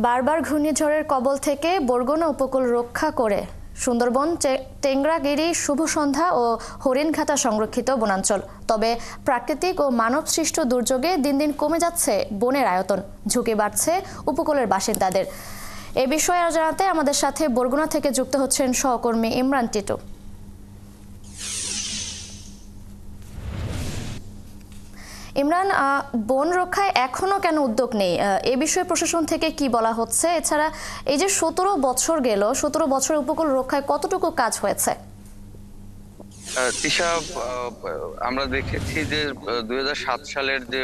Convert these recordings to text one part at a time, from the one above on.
বারবার ঘূর্ণিঝড়ের কবল থেকে বরগুনা উপকূল রক্ষা করে সুন্দরবন, টেংরাগিরি, শুভ সন্ধ্যা ও হরিণঘাটা সংরক্ষিত বনাঞ্চল। তবে প্রাকৃতিক ও মানবসৃষ্ট দুর্যোগে দিন দিন কমে যাচ্ছে বনের আয়তন, ঝুঁকি বাড়ছে উপকূলের বাসিন্দাদের। এ বিষয়ে আরো জানাতে আমাদের সাথে বরগুনা থেকে যুক্ত হচ্ছেন সহকর্মী ইমরান টিটু। ইমরান, বন রক্ষায় এখনো কেন উদ্যোগ নেই, এ বিষয়ে প্রশাসন থেকে কি বলা হচ্ছে? এছাড়া এই যে 17 বছর গেল, 17 বছর উপকূল রক্ষায় কতটুকু কাজ হয়েছে? তিশা, আমরা দেখেছি যে 2007 সালের যে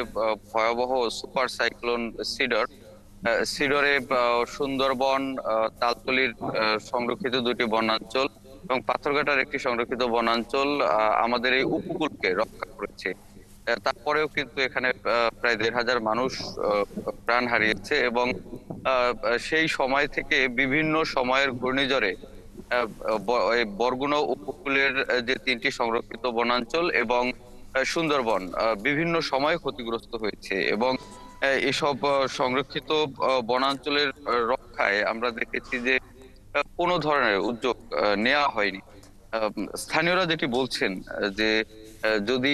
ভয়াবহ সুপার সাইক্লোন সিডরে সুন্দরবন, তালতলির সংরক্ষিত দুটি বনাঞ্চল এবং পাথরঘাটার একটি সংরক্ষিত বনাঞ্চল আমাদের এই উপকূলকে রক্ষা করেছে। তারপরেও কিন্তু এখানে প্রায় 1,500 মানুষ প্রাণ হারিয়েছে এবং সেই সময় থেকে বিভিন্ন সময়ের ঘূর্ণিঝড়ে বরগুনা উপকূলের যে 3টি সংরক্ষিত বনাঞ্চল এবং সুন্দরবন বিভিন্ন সময়ে ক্ষতিগ্রস্ত হয়েছে এবং এসব সংরক্ষিত বনাঞ্চলের রক্ষায় আমরা দেখেছি যে কোনো ধরনের উদ্যোগ নেওয়া হয়নি। স্থানীয়রা যেটি বলছেন যে যদি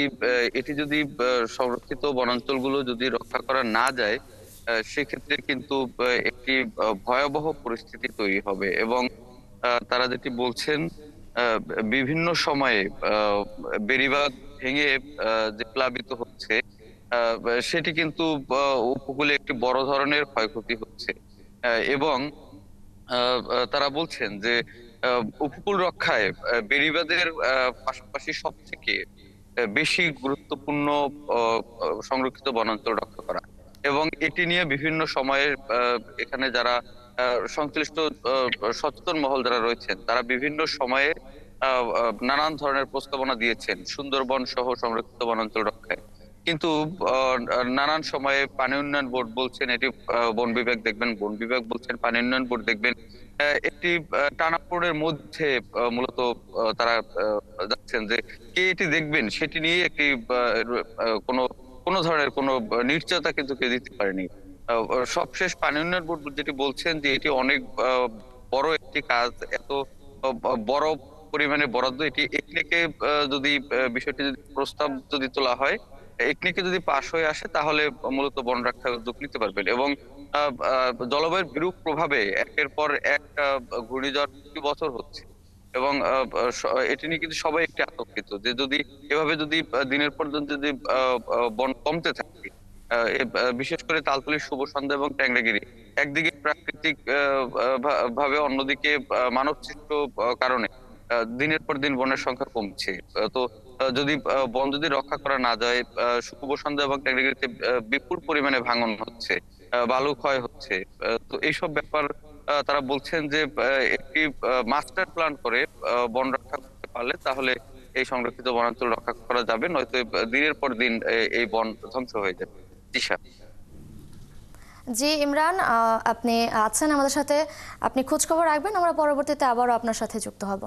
এটি যদি সংরক্ষিত বনাঞ্চলগুলো যদি রক্ষা করা না যায়, সেক্ষেত্রে কিন্তু একটি ভয়াবহ পরিস্থিতি তৈরি হবে এবং তারা যেটি বলছেন আহ, বিভিন্ন সময়ে বেড়িবাঁধ ভেঙে যে প্লাবিত হচ্ছে, আহ, সেটি কিন্তু উপকূলে একটি বড় ধরনের ক্ষয়ক্ষতি হচ্ছে। এবং তারা বলছেন যে উপকূল রক্ষায় বেড়িবাঁধের পাশাপাশি সব থেকে বেশি গুরুত্বপূর্ণ সংরক্ষিত বনাঞ্চল রক্ষা করা এবং এটি নিয়ে বিভিন্ন সময়ে এখানে যারা সংশ্লিষ্ট সচেতন মহল যারা রয়েছেন তারা বিভিন্ন সময়ে নানান ধরনের প্রস্তাবনা দিয়েছেন সুন্দরবন সহ সংরক্ষিত বনাঞ্চল রক্ষায়। কিন্তু নানান সময়ে পানি উন্নয়ন বোর্ড বলছেন এটি বন বিভাগ দেখবেন, বন বিভাগ বলছেন পানি উন্নয়ন বোর্ড দেখবেন। একটি টানাপোড়েনের মধ্যে মূলত তারা যাচ্ছেন যে কে এটি দেখবেন সেটি নিয়ে একটি কোনো কোনো ধরনের কোনো নিশ্চয়তা কিন্তু কেউ দিতে পারেনি। সবশেষ পানি উন্নয়ন বোর্ড যেটি বলছেন যে এটি অনেক বড় একটি কাজ, এত বড় পরিমাণে বরাদ্দ, এটি একনেকে যদি বিষয়টি যদি প্রস্তাব যদি তোলা হয়, একনেকে যদি পাশ হয়ে আসে তাহলে মূলত বন রক্ষার উদ্যোগ নিতে পারবেন। এবং জলবায়ুর বিরূপ প্রভাবে একের পর এক ঘূর্ণিঝড় প্রতি বছর হচ্ছে এবং এটি নিয়ে কিন্তু সবাই একটি আতঙ্কিত যে যদি এভাবে যদি দিনের পর দিন যদি বন কমতে থাকে, বিশেষ করে তালতলির শুভ সন্ধ্যা এবং ট্যাংরাগিরি একদিকে প্রাকৃতিক ভাবে, অন্যদিকে মানব সৃষ্ট কারণে দিনের পর দিন বনের সংখ্যা কমছে। তো যদি বন যদি রক্ষা করা না যায়, শুভ সন্ধ্যা এবং ট্যাংরাগিরিতে বিপুল পরিমাণে ভাঙন হচ্ছে, বালু ক্ষয় হচ্ছে। তো এইসব ব্যাপার তারা বলছেন যে একটি মাস্টার প্ল্যান করে বন রক্ষা করতে পারলে তাহলে এই সংরক্ষিত বনাঞ্চল রক্ষা করা যাবে, নয়তো দিনের পর দিন এই বন ধ্বংস হয়ে যাবে। দিশা। জি ইমরান, আপনি আছেন আমাদের সাথে, আপনি খোঁজ খবর রাখবেন, আমরা পরবর্তীতে আবারও আপনার সাথে যুক্ত হব।